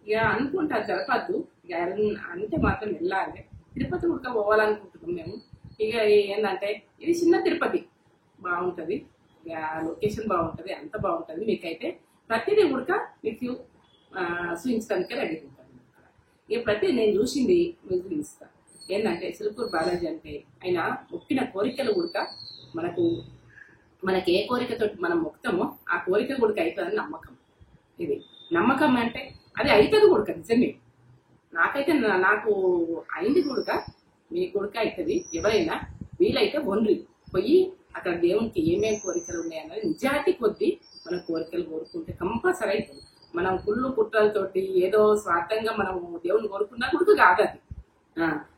ఇక అనుకుంటా జరపద్దు, ఇక అంటే మాత్రం వెళ్ళాలి. తిరుపతి ఉడక పోవాలనుకుంటున్నాం మేము. ఇక ఏంటంటే ఇది చిన్న తిరుపతి, బాగుంటుంది, ఇక లొకేషన్ బాగుంటుంది, అంత బాగుంటుంది. మీకైతే ప్రతిదీ ఉడక మీకు చూపించడానికే రెడీ ఉంటుంది. ఇక ప్రతి నేను చూసింది మీకు చూపిస్తాను. ఏంటంటే సిలుకూరు బాలాజీ అంటే ఆయన మొక్కిన కోరికలు ఉడక మనకి ఏ కోరికతో మనం మొక్కుతామో ఆ కోరిక కూడా అవుతుందని నమ్మకం. ఇది నమ్మకం అంటే అది అవుతుంది కూడా నిజమే. నాకైతే నాకు అయింది కూడా, మీ కొడుక అవుతుంది. ఎవరైనా వీలైతే ఒండ్రి పోయి అక్కడ దేవునికి ఏమేమి కోరికలు ఉన్నాయన్నది నిజాయితీ కొద్దీ మన కోరికలు కోరుకుంటే కంపల్సరీ అవుతుంది. మనం కుళ్ళు కుట్రలతోటి ఏదో స్వార్థంగా మనం దేవుని కోరుకున్నా కూడా కాదు అది.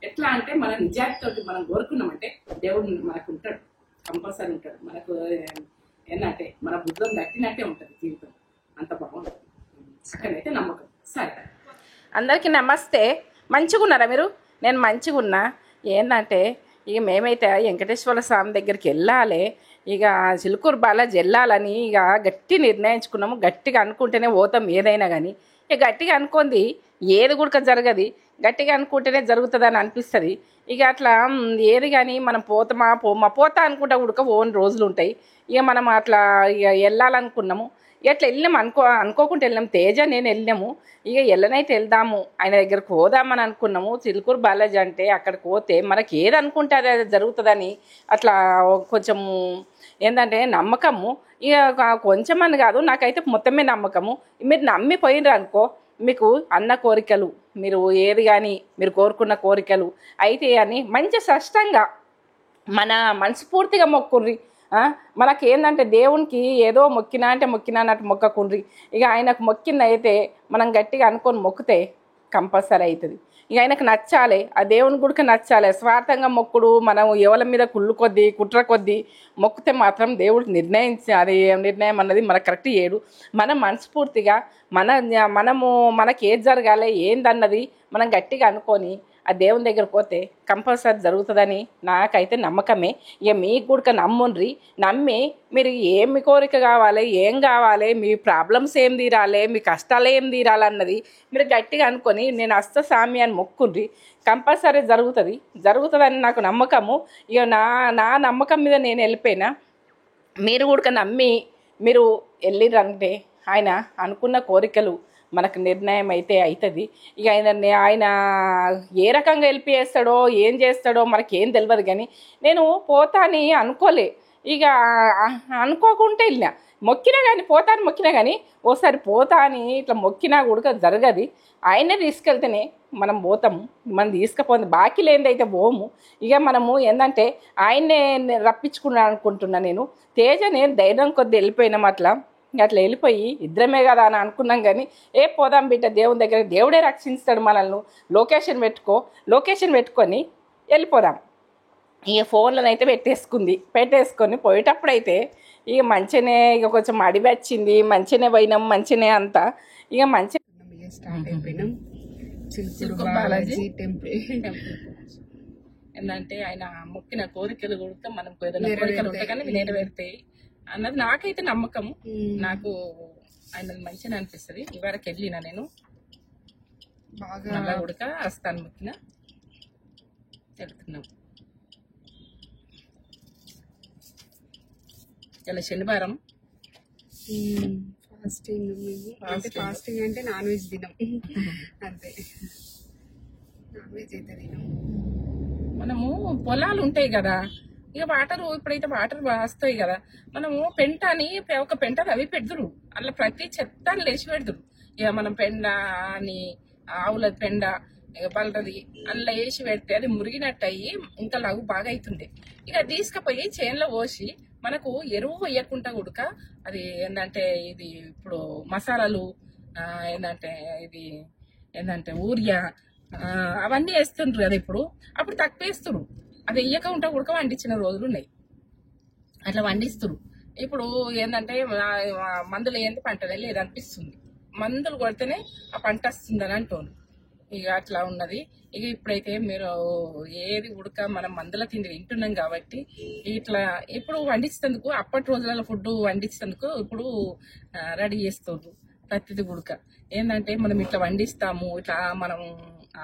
ఎట్లా అంటే మన నిజాయితీతోటి మనం కోరుకున్నామంటే దేవుడు మనకు ఉంటాడు, కంపల్సరీ ఉంటాడు. మనకు ఏంటంటే మన బుద్ధం దట్టినట్టే ఉంటుంది జీవితం, అంత బాగుంటుంది. అక్కడైతే నమ్మకం. సరే, అందరికీ నమస్తే. మంచిగా ఉన్నారా మీరు? నేను మంచిగా ఉన్నా. ఏంటంటే ఇక మేమైతే వెంకటేశ్వర స్వామి దగ్గరికి వెళ్ళాలి, ఇక చిలుకూరు బాలాజీ వెళ్ళాలని ఇక గట్టి నిర్ణయించుకున్నాము. గట్టిగా అనుకుంటేనే పోతాం ఏదైనా కానీ. ఇక గట్టిగా అనుకుంది ఏది కూడా జరగదు, గట్టిగా అనుకుంటేనే జరుగుతుందని అనిపిస్తుంది. ఇక అట్లా ఏది కానీ మనం పోతా అనుకుంటా కూడా ఓన్ రోజులు ఉంటాయి. ఇక మనం అట్లా ఇక వెళ్ళాలనుకున్నాము. ఎట్లా వెళ్ళినాము అనుకోకుండా వెళ్ళినాము. తేజ నేను వెళ్ళినాము. ఇక ఎల్లనైతే వెళ్దాము, ఆయన దగ్గరకు పోదామని అనుకున్నాము. చిలుకూరు బాలాజీ అంటే అక్కడికి పోతే మనకి ఏది అనుకుంటే అది జరుగుతుందని అట్లా కొంచెము ఏంటంటే నమ్మకము. ఇక కొంచెం అని కాదు, నాకైతే మొత్తమే నమ్మకము. మీరు నమ్మి పోయినరు అనుకో, మీకు అన్న కోరికలు మీరు ఏది కానీ మీరు కోరుకున్న కోరికలు అయితే అని మంచి స్పష్టంగా మన మనస్ఫూర్తిగా మొక్కుర్రి. మనకేందంటే దేవునికి ఏదో మొక్కినా అంటే మొక్కినా అన్నట్టు మొక్కకుండ్రి. ఇక ఆయనకు మొక్కిన అయితే మనం గట్టిగా అనుకొని మొక్కితే కంపల్సరీ అవుతుంది. ఇక ఆయనకు నచ్చాలి, ఆ దేవుని గుడికి నచ్చాలి. స్వార్థంగా మొక్కుడు మనం ఎవరి మీద కుళ్ళు కొద్దీ కుట్ర కొద్దీ మొక్కితే మాత్రం దేవుడు అది నిర్ణయం అన్నది మనకు కరెక్ట్ చేయడు. మనం మనస్ఫూర్తిగా మనకి ఏది జరగాలి ఏందన్నది మనం గట్టిగా అనుకొని ఆ దేవుని దగ్గర పోతే కంపల్సరీ జరుగుతుందని నాకైతే నమ్మకమే. ఇక మీకు కూడా నమ్ముండ్రి. నమ్మి మీరు ఏమి కోరిక కావాలి, ఏం కావాలి, మీ ప్రాబ్లమ్స్ ఏం తీరాలి, మీ కష్టాలు ఏం తీరాలన్నది మీరు గట్టిగా అనుకొని నేను వస్తా స్వామి అని మొక్కుండ్రి. కంపల్సరీ జరుగుతుందని నాకు నమ్మకము. ఇక నా నమ్మకం మీద నేను వెళ్ళిపోయినా. మీరు కూడా నమ్మి మీరు వెళ్ళిరంటే ఆయన అనుకున్న కోరికలు మనకు నిర్ణయం అయితే అవుతుంది. ఇక ఆయన ఏ రకంగా వెళ్ళిపోయేస్తాడో ఏం చేస్తాడో మనకేం తెలియదు. కానీ నేను పోతా అని అనుకోలే, ఇక అనుకోకుంటే వెళ్ళినా. మొక్కినా కానీ ఓసారి పోతా అని ఇట్లా మొక్కినా కూడా జరగదు. ఆయనే తీసుకెళ్తేనే మనం పోతాము. మనం తీసుకుపోతే బాకీ లేనిదైతే పోము. ఇక మనము ఏంటంటే ఆయన్నే రప్పించుకున్నాను అనుకుంటున్నా నేను. నేను ధైర్యం కొద్ది వెళ్ళిపోయినాం. అట్లా వెళ్ళిపోయి ఇద్దరమే కదా అని అనుకున్నాం. కానీ పోదాం బిడ్డ దేవుని దగ్గర, దేవుడే రక్షిస్తాడు మనల్ని. లొకేషన్ పెట్టుకొని వెళ్ళిపోదాం. ఇక ఫోన్లను అయితే పెట్టేసుకొని పోయేటప్పుడు అయితే ఇక మంచిగానే ఇక కొంచెం అడివి వచ్చింది, మంచిగానే పోయినాం, మంచిగానే అంతా ఇక మంచిగా స్టార్ట్ అయిపోయినాం. చిలుకూరు బాలాజీ టెంపుల్ ఏంటంటే ఆయన మొక్కిన కోరికలు కూడా మనం ఏదైనా కోరికలు ఉంటాయి కానీ నెరవేరుతాయి అన్నది నాకైతే నమ్మకము. నాకు ఆయన మంచిగా అనిపిస్తుంది. ఇవరకు వెళ్ళినా నేను బాగా ఉడక వస్తాను మొక్కిన వెళ్తున్నాం. ఇలా శనివారం ఫాస్టింగ్ అంటే నాన్ వెజ్ తినం, అంతే. నాన్ వెజ్ అయితే తినం. మనము పొలాలు ఉంటాయి కదా, ఇక ఇప్పుడైతే వాటర్ వస్తాయి కదా, మనము పెంట అని ఒక పెంట అవి పెడుతురు. అలా ప్రతి చెత్తని లేచి పెడుతురు. ఇక మనం పెండ అని ఆవుల పెండ బలరది అలా వేసి పెడితే అది మురిగినట్టు అయ్యి ఇంకా లఘు బాగా అవుతుంది. ఇక తీసుకుపోయి చేనులో పోసి మనకు ఎరువు వేయకుండా ఉడక అది ఏంటంటే ఇది ఇప్పుడు మసాలాలు ఏంటంటే ఊరియా అవన్నీ వేస్తుండ్రు కదా. అప్పుడు తక్కువ వేస్తురు. అది వెయ్యక ఉంటా ఉడక వండించిన రోజులు ఉన్నాయి. అట్లా వండిస్తురు. ఇప్పుడు ఏంటంటే మందులు ఏంటి పంటనే లేదనిపిస్తుంది. మందులు కొడితేనే ఆ పంట వస్తుందని అంటోంది. ఇక అట్లా ఉన్నది. ఇక ఇప్పుడైతే మీరు ఏది ఉడక మనం మందుల తిండి తింటున్నాం కాబట్టి ఇట్లా ఇప్పుడు వండించేందుకు అప్పటి రోజులలో ఫుడ్ వండించేందుకు ఇప్పుడు రెడీ చేస్తుండ్రు. ప్రతిది గుడక ఏంటంటే మనం ఇట్లా వండిస్తాము, ఇట్లా మనం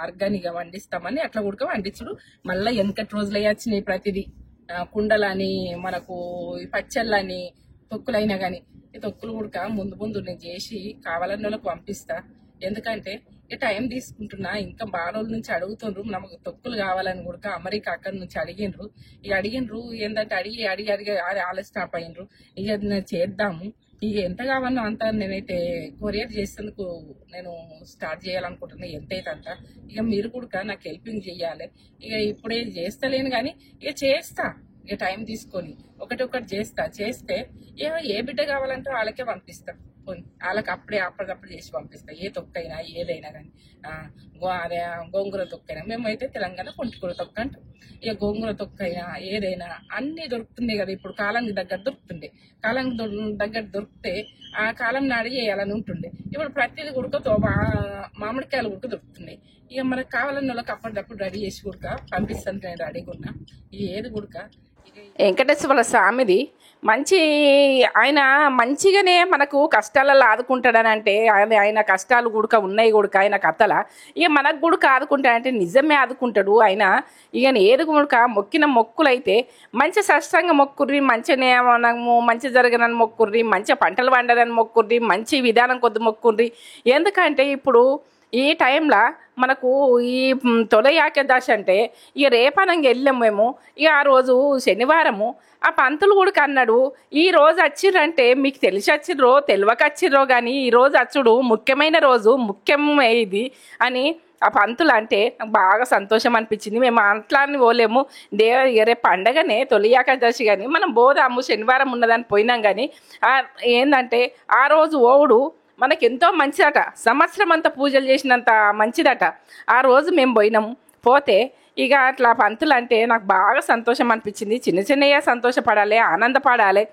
ఆర్గానిక్గా వండిస్తామని అట్లా గుడక వండించుడు. మళ్ళీ వెనకటి రోజులు వచ్చినాయి ప్రతిదీ, కుండలని, మనకు ఈ పచ్చళ్ళని, తొక్కులైనా కానీ ఈ తొక్కులు గుడక ముందు ముందు నేను చేసి కావాలన్న వాళ్ళకి పంపిస్తా. ఎందుకంటే ఈ టైం తీసుకుంటున్నా, ఇంకా బాగా రోజుల నుంచి అడుగుతుండ్రు నమ్మకు తొక్కులు కావాలని కూడా అమెరికా అక్కడి నుంచి అడిగిండ్రు. ఇక అడిగిండ్రు ఏంటంటే అడిగి అడిగి అడిగి ఆలస్యం స్టాప్ అయ్యిండ్రు. ఇక నేను చేద్దాము, ఇక ఎంత కావాలో అంత నేనైతే కొరియర్ చేసేందుకు నేను స్టార్ట్ చేయాలనుకుంటున్నా. ఎంత అయితే అంత ఇక మీరు కూడా నాకు హెల్పింగ్ చెయ్యాలి. ఇక ఇప్పుడే చేస్తలేను కానీ ఇక చేస్తా, ఇక టైం తీసుకొని ఒకటి చేస్తే ఏ బిడ్డ కావాలంటే వాళ్ళకే పంపిస్తా. వాళ్ళకి అప్పటికప్పుడు చేసి పంపిస్తా. ఏ తొక్కైనా ఏదైనా కానీ అదే గోంగూర తొక్కైనా, మేమైతే తెలంగాణ కొంటికూర తొక్క అంటాం. ఇక గోంగూర తొక్కైనా ఏదైనా అన్నీ దొరుకుతున్నాయి కదా ఇప్పుడు. కాలానికి దగ్గర దొరుకుతుండే, కాలానికి దగ్గర దొరికితే ఆ కాలం నాడి చేయాలని ఉంటుండే. ఇప్పుడు ప్రతిదీ గుడకతో మామిడికాయలు గుడక దొరుకుతున్నాయి. ఇక మనకు కావాలన్న వాళ్ళకి అప్పటికప్పుడు రెడీ చేసి గుడక పంపిస్తాను. నేను రెడీగా ఉన్నా. ఏది గుడక వెంకటేశ్వర స్వామిది మంచి, ఆయన మంచిగానే మనకు కష్టాలలో ఆదుకుంటాడనంటే ఆయన కష్టాలు గుడక ఉన్నాయి గుడక ఆయన కథల. ఇక మనకు గుడక ఆదుకుంటాడంటే నిజమే ఆదుకుంటాడు ఆయన. ఇక ఏది గుడక మొక్కిన మొక్కులైతే మంచి సష్టంగా మొక్కుర్రి, మంచిగానే మనము మంచి జరగనని మొక్కుర్రి, మంచి పంటలు పండాలని మొక్కుర్రి, మంచి విధానం కొద్ది మొక్కుర్రి. ఎందుకంటే ఇప్పుడు ఈ టైంలో మనకు ఈ తొలి ఏకాదశి అంటే ఇక రేపనంగా వెళ్ళాము మేము. ఇక ఆ రోజు శనివారము ఆ పంతులు కూడా అన్నాడు, ఈ రోజు వచ్చిర్రంటే మీకు తెలిసి వచ్చిర్రో తెలియక వచ్చిర్రో కానీ ఈ రోజు వచ్చుడు ముఖ్యమైన రోజు, ముఖ్యమే ఇది అని ఆ పంతులు అంటే నాకు బాగా సంతోషం అనిపించింది. మేము అట్లాని పోలేము, రేపు పండగనే తొలి ఏకాదశి కానీ మనం పోదాము, శనివారం ఉన్నదని పోయినాం. కానీ ఏంటంటే ఆ రోజు ఓవుడు మనకెంతో మంచిదట, సంవత్సరం అంతా పూజలు చేసినంత మంచిదట. ఆ రోజు మేము పోయినాము. పోతే ఇక అట్లా పంతులు అంటే నాకు బాగా సంతోషం అనిపించింది. చిన్నయ్య సంతోషపడాలి, ఆనందపడాలి.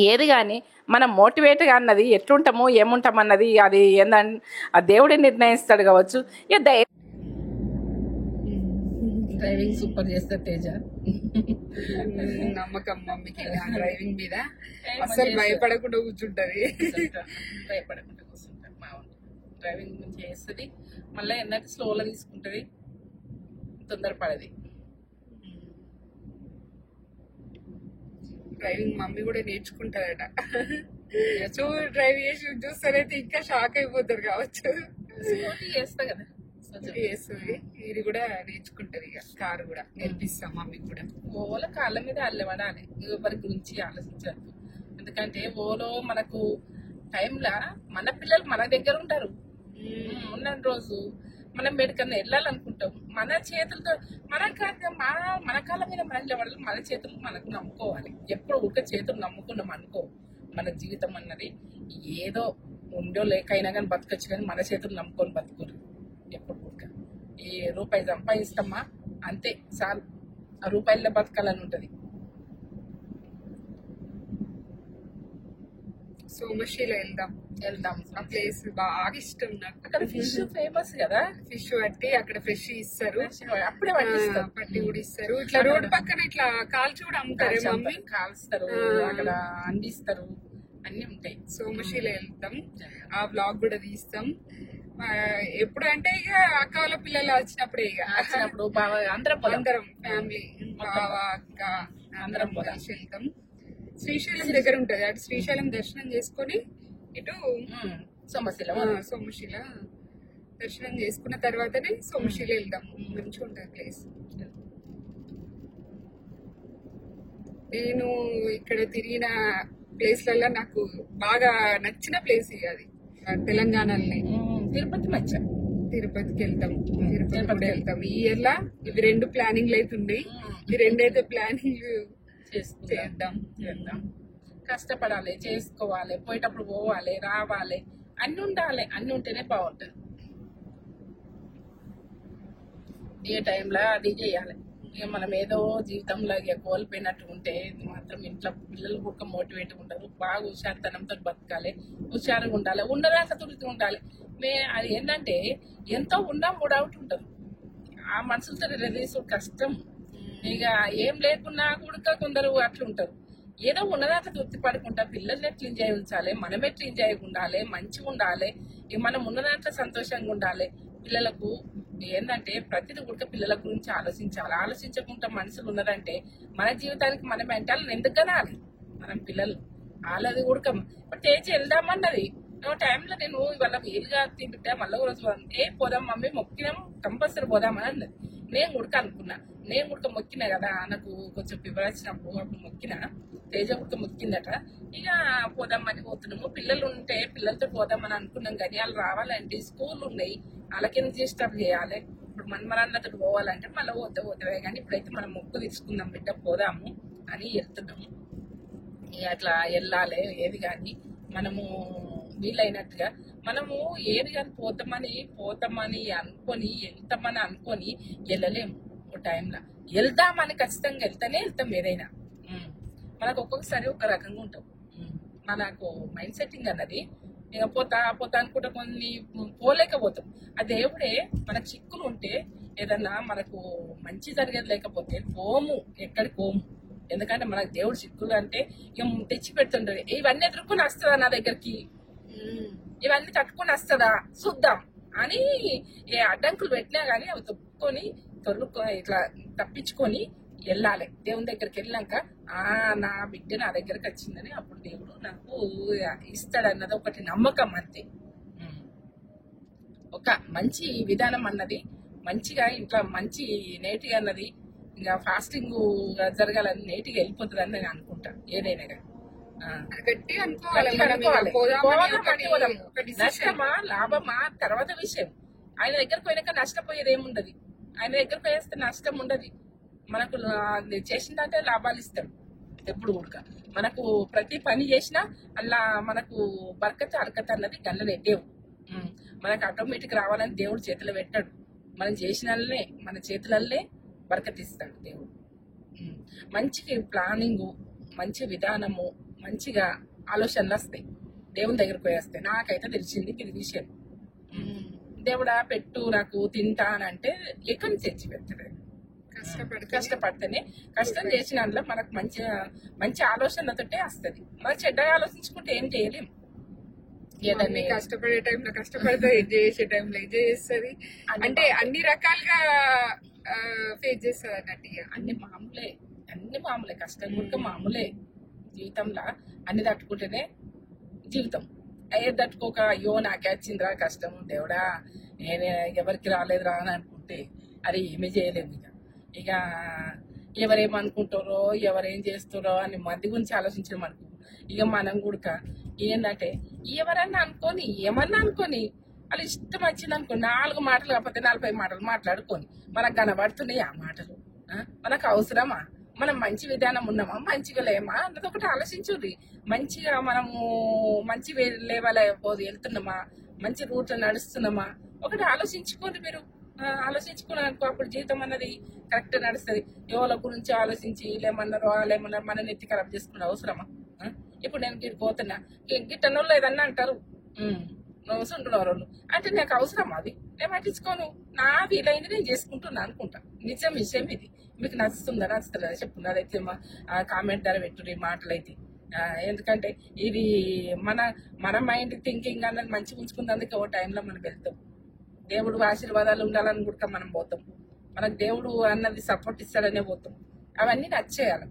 ఏది కానీ మనం మోటివేట్గా అన్నది ఎట్లుంటామో ఏముంటామన్నది అది ఏందంటే ఆ దేవుడే నిర్ణయిస్తాడు కావచ్చు. ఇక డ్రైవింగ్ సూపర్ చేస్తారు తేజ. నమ్మకం మమ్మీకి డ్రైవింగ్ మీద, అసలు భయపడకుండా కూర్చుంటది. భయపడకుండా కూర్చుంటారు. బాగుంటుంది డ్రైవింగ్ మంచిగా చేస్తుంది. మళ్ళీ ఏంటంటే స్లోలో తీసుకుంటుంది, తొందరపడది. డ్రైవింగ్ మమ్మీ కూడా నేర్చుకుంటారట. డ్రైవ్ చేసి చూస్తారైతే ఇంకా షాక్ అయిపోతారు కావచ్చు. చేస్తా కదా చేస్తుంది, ఇది కూడా నేర్చుకుంటది. ఇక కారు కూడా నేర్పిస్తాం మమ్మీకి కూడా. ఓలో కాళ్ళ మీద అల్లబడాలి, ఎవరి గురించి ఆలోచించద్దు. ఎందుకంటే ఓలో మనకు టైంలో మన పిల్లలు మన దగ్గర ఉంటారు. ఉన్న రోజు మనం ఎక్కడికన్నా వెళ్ళాలనుకుంటాం, మన చేతులతో మన కాళ్ళ మీద మన నిలబడాలి. మన చేతులు మనకు నమ్ముకోవాలి. ఎప్పుడు ఒక చేతులు నమ్ముకున్నాం అనుకో, మన జీవితం అన్నది ఏదో ఉండో లేకైనా కానీ బతకొచ్చు. కానీ మన చేతులు నమ్ముకొని బతుకురు ఎప్పుడు కూడా. ఈ రూపాయి సంపాదిస్తామా అంతే చాలు, ఆ రూపాయల్లో బతకాలని ఉంటది. సోమశీల వెళ్దాం. ఆ ప్లేస్ బాగా ఇష్టం నాకు. అక్కడ ఫిష్ ఫేమస్ కదా, ఫిష్ పట్టి అక్కడ ఫ్రెష్ ఇస్తారు, అప్పుడే పట్టి కూడా ఇస్తారు. ఇట్లా రోడ్డు పక్కన ఇట్లా కాల్చి కూడా అమ్ముతారు మమ్మీ, కాల్స్తారు అక్కడ, అండిస్తారు, అన్ని ఉంటాయి. సోమశీల వెళ్తాం, ఆ బ్లాగ్ కూడా తీస్తాం. ఎప్పుడు అంటే ఇక అక్క వాళ్ళ పిల్లలు వచ్చినప్పుడే, ఇక వచ్చినప్పుడు బాగా అందరం ఫ్యామిలీ బావ అక్క అందరం కలిసి వెళ్తాం. శ్రీశైలం దగ్గర ఉంటది, అటు శ్రీశైలం దర్శనం చేసుకొని ఇటు సోమశీల దర్శనం చేసుకున్న తర్వాతనే సోమశీల వెళ్దాం. మంచిగా ఉంటది ప్లేస్. నేను ఇక్కడ తిరిగిన ప్లేస్లలో నాకు బాగా నచ్చిన ప్లేస్ ఇక అది తెలంగాణలోనే తిరుపతికి వెళ్తాం. తిరుపతి వెళ్తాం. ఈ ఇయర్ లా ఇవి 2 ప్లానింగ్లు అయితే ఉన్నాయి. ఈ 2 అయితే ప్లానింగ్ చేద్దాం. కష్టపడాలి, చేసుకోవాలి, పోయేటప్పుడు పోవాలి, రావాలి, అన్ని ఉండాలి. అన్ని ఉంటేనే బాగుంటుంది. ఏ టైంలో అది చేయాలి. ఇక మనం ఏదో జీవితంలో ఇక కోల్పోయినట్టు ఉంటే మాత్రం ఇంట్లో పిల్లలు కూడా మోటివేట్గా ఉంటారు. బాగా హుషారుతనంతో బతకాలి, హుషారుగా ఉండాలి, ఉండదాకా తుడిచి ఉండాలి. అది ఏంటంటే ఎంతో ఉన్నా మూడవుట్ ఉంటారు. ఆ మనుషులతో రెడీసు కష్టం. ఇక ఏం లేకున్నా కూడా కొందరు అట్లుంటారు. ఏదో ఉన్నదాంట్లో తృప్తి పడుకుంటా పిల్లల్ని ఎట్లా ఎంజాయ్ ఉంచాలి, మనం ఎట్లా ఎంజాయ్ ఉండాలి, మంచిగా ఉండాలి, మనం ఉన్నదాంట్లో సంతోషంగా ఉండాలి. పిల్లలకు ఏంటంటే ప్రతిదీ కూడా పిల్లల గురించి ఆలోచించాలి. ఆలోచించకుండా మనుషులు ఉన్నారంటే మన జీవితానికి మనం వెంటాలని ఎందుకు కనాలి మనం పిల్లలు వాళ్ళది కూడా ఇప్పుడు తేచి వెళ్దామన్నది టైంలో నేను ఇవాళ వీలుగా తింటుంటే మళ్ళీ రోజు పోదాం మమ్మీ మొక్కినాం కంపల్సరీ పోదామని అన్నది. నేను గుడక అనుకున్నా, నేను గుడక మొక్కినా కదా నాకు కొంచెం ఫీవర్ వచ్చినప్పుడు అప్పుడు మొక్కినా, తేజ గుడక మొక్కిందట. ఇక పోదామని పోతున్నాము. పిల్లలు ఉంటే పిల్లలతో పోదామని అనుకున్నాం కానీ వాళ్ళు రావాలంటే స్కూల్ ఉన్నాయి, వాళ్ళకి ఎందుకు డిస్టర్బ్ చేయాలి. ఇప్పుడు మనతో పోవాలంటే మళ్ళీ పోతే కానీ ఇప్పుడైతే మనం మొక్కు తీసుకుందాం బిడ్డ పోదాము అని వెళ్తున్నాము. ఇక అట్లా వెళ్ళాలి. ఏది కానీ మనము వీలైనట్టుగా మనము ఏది కానీ పోతామని అనుకొని వెళ్తామని వెళ్ళలేము. ఒక టైంలో వెళ్దామని ఖచ్చితంగా వెళ్తేనే వెళ్తాం. ఏదైనా మనకు ఒక్కొక్కసారి ఒక రకంగా ఉంటాం. మనకు మైండ్ సెట్టింగ్ అన్నది ఇక పోతా అనుకుంటే కొన్ని పోలేకపోతాం. ఆ దేవుడే మనకు చిక్కులు ఉంటే ఏదన్నా మనకు మంచి జరిగేది లేకపోతే ఎక్కడికి పోము. ఎందుకంటే మనకు దేవుడు చిక్కులు అంటే ఇక తెచ్చి పెడుతుంటాడు. ఇవన్నీ ఎదుర్కొని వస్తుందా నా దగ్గరికి, ఇవన్నీ తట్టుకొని వస్తుందా చూద్దాం అని ఏ అడ్డంకులు పెట్టినా గానీ అవి తప్పుకొని ఇట్లా తప్పించుకొని వెళ్ళాలి. దేవుని దగ్గరికి వెళ్ళాక నా బిడ్డ నా దగ్గరకు వచ్చిందని అప్పుడు దేవుడు నాకు ఇస్తాడన్నది ఒకటి నమ్మకం అంతే. ఒక మంచి విధానం అన్నది మంచిగా ఇంట్లో మంచి నేటిగా అన్నది ఇంకా ఫాస్టింగ్ జరగాలని నేటిగా వెళ్ళిపోతుంది అని నేను అనుకుంటా. ఏదైనా కానీ నష్టమా లాభమా తర్వాత విషయం. ఆయన దగ్గరకు పోయినాక నష్టపోయేది ఏముండదు. ఆయన దగ్గరకు పోయేస్తే నష్టం ఉండదు. మనకు చేసిందంటే లాభాలు ఇస్తాడు ఎప్పుడు కూడా. మనకు ప్రతి పని చేసినా అలా మనకు బర్కత్ అరకత్ అన్నది గల్ల ఎట్టేవు. మనకు ఆటోమేటిక్ రావాలని దేవుడు చేతిలో పెట్టాడు. మనం చేసినల్లే మన చేతులల్లే బర్కత్ ఇస్తాడు దేవుడు. మంచి ప్లానింగు, మంచి విధానము, మంచిగా ఆలోచనలు వస్తాయి దేవుని దగ్గరకు పోయేస్తాయి. నాకైతే తెలిసింది ఇది విషయం. దేవుడా పెట్టు నాకు తింటా అని అంటే ఎక్కడి నుంచి తెచ్చి పెడతాడు. కష్టపడితేనే కష్టం చేసిన అందులో మనకు మంచి ఆలోచనలతోటే వస్తుంది. మనం చెడ్డగా ఆలోచించుకుంటే ఏం చేయలేము. ఏదన్నీ కష్టపడే టైంలో కష్టపడితే ఎంజాయ్ చేసే టైంలో ఎంజాయ్ చేస్తుంది. అంటే అన్ని రకాలుగా ఫేస్ చేస్తుంది అన్నట్టు. అన్ని మామూలే కష్టం కూడా మామూలే. జీవితంలో అన్ని తట్టుకుంటేనే జీవితం. ఏది తట్టుకోక అయ్యో నాకే వచ్చిందిరా కష్టం దేవుడా నేను ఎవరికి రాలేదురా అని అనుకుంటే అది ఏమీ చేయలేము. ఇక ఎవరేమనుకుంటారో ఎవరేం చేస్తారో అని మంది గురించి ఆలోచించడం అనుకో. ఇక మనం కూడా ఏంటంటే ఎవరన్నా అనుకొని ఏమన్నా అనుకొని వాళ్ళు ఇష్టం వచ్చింది అనుకో 4 మాటలు కాకపోతే 40 మాటలు మాట్లాడుకొని మనకు కనబడుతున్నాయి ఆ మాటలు. మనకు అవసరమా? మనం మంచి విధానం ఉన్నామా, మంచిగా లేమా అన్నది ఒకటి ఆలోచించుర్రి. మంచిగా మనము మంచి లెవెల్ వెళ్తున్నామా, మంచి రూట్ నడుస్తున్నామా ఒకటి ఆలోచించుకోండి. మీరు ఆలోచించుకుని అనుకో అప్పుడు జీవితం అన్నది కరెక్ట్ నడుస్తుంది. ఎవరి గురించి ఆలోచించి లేమన్నారో మన నెత్తి ఖరాబ్ చేసుకునే అవసరమా? ఇప్పుడు నేను గిడి పోతున్నా గిట్టనోళ్ళు ఏదన్నా అంటారు సుంటున్నారు అంటే నాకు అవసరం అది నేను పట్టించుకోను. నా వీలైంది నేను చేసుకుంటున్నా అనుకుంటా. నిజం విషయం ఇది. మీకు నచ్చుతుందా నచ్చుతుందా చెప్పుంది. అదైతే కామెంట్ ద్వారా పెట్టుర్రి మాటలు అయితే. ఎందుకంటే ఇది మన మైండ్ థింకింగ్ అన్నది మంచిగా ఉంచుకున్నందుకే ఓ టైంలో మనం వెళ్తాం. దేవుడు ఆశీర్వాదాలు ఉండాలని కూడా మనం పోతాం. మనకు దేవుడు అన్నది సపోర్ట్ ఇస్తాడనే పోతాం. అవన్నీ నచ్చేయాలి.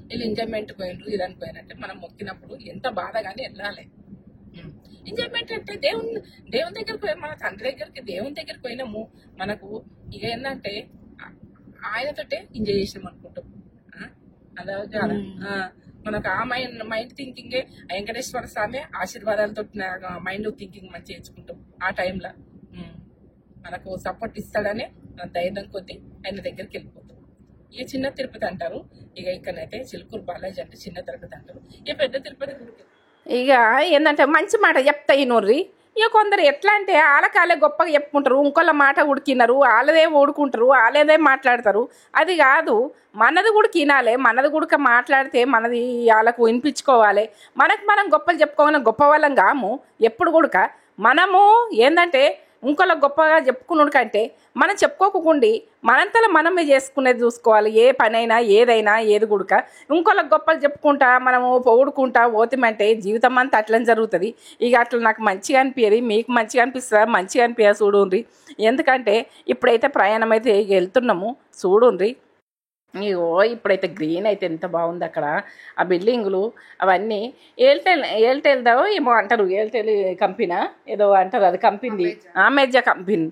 వీళ్ళు ఎంజాయ్మెంట్ పోయినరు ఇదని పోయినంటే మనం మొక్కినప్పుడు ఎంత బాధగానే వెళ్ళాలి. ఎంజాయ్మెంట్ అంటే దేవుని దగ్గరికి పోయి మన తండ్రి దగ్గరికి దేవుని దగ్గరికి పోయినాము. మనకు ఇక ఏంటంటే ఆయనతోటే ఎంజాయ్ చేసినాం అనుకుంటాం. అదే కదా మనకు ఆ మైండ్ థింకింగే వెంకటేశ్వర స్వామి ఆశీర్వాదాలతో మైండ్ థింకింగ్ మంచిగా ఎంచుకుంటాం. ఆ టైంలో మనకు సపోర్ట్ ఇస్తాడనే ధైర్యం కొద్దీ ఆయన దగ్గరికి వెళ్ళిపోతాం. ఇక చిన్న తిరుపతి అంటారు. ఇక ఇక్కడైతే చిలుకూరు బాలాజీ అంటే చిన్న తిరుపతి అంటారు. ఇక పెద్ద తిరుపతి గుడికి ఇక ఏంటంటే మంచి మాట చెప్తాయి నూర్రి. ఇక కొందరు ఎట్లా అంటే వాళ్ళకాలే గొప్పగా చెప్పుకుంటారు, ఇంకోళ్ళ మాట ఉడికినారు, వాళ్ళదే ఊడుకుంటారు, వాళ్ళదే మాట్లాడతారు. అది కాదు, మనది కూడా తినాలి. మనది కూడా మాట్లాడితే మనది వాళ్ళకు వినిపించుకోవాలి. మనం గొప్పలు చెప్పుకోవాలి. గొప్ప వాళ్ళం కాము ఎప్పుడు కూడా. మనము ఏంటంటే ఇంకోళ్ళ గొప్పగా చెప్పుకున్నాడు కంటే మనం చెప్పుకోకుండి మనంతలో మనమే చేసుకునేది చూసుకోవాలి. ఏ పనైనా ఏదైనా ఏది గుడక ఇంకోళ్ళకి గొప్పలు చెప్పుకుంటా మనము పొగుడుకుంటా పోతామంటే జీవితం అంతా అట్లని జరుగుతుంది. ఇక అట్లా నాకు మంచిగా అనిపించదు, మీకు మంచిగా అనిపిస్తుందా? మంచిగా అనిపించదు చూడుండ్రి. ఎందుకంటే ఇప్పుడైతే ప్రయాణం అయితే వెళ్తున్నాము చూడుండ్రి. ఇగో ఇప్పుడైతే గ్రీన్ అయితే ఎంత బాగుంది అక్కడ ఆ బిల్డింగులు అవన్నీ. ఎయిర్టెల్దో ఏమో అంటారు, ఎయిర్టెల్ కంపెనీ ఏదో అంటారు, అది కంపెనీ అమెజా కంపెనీ.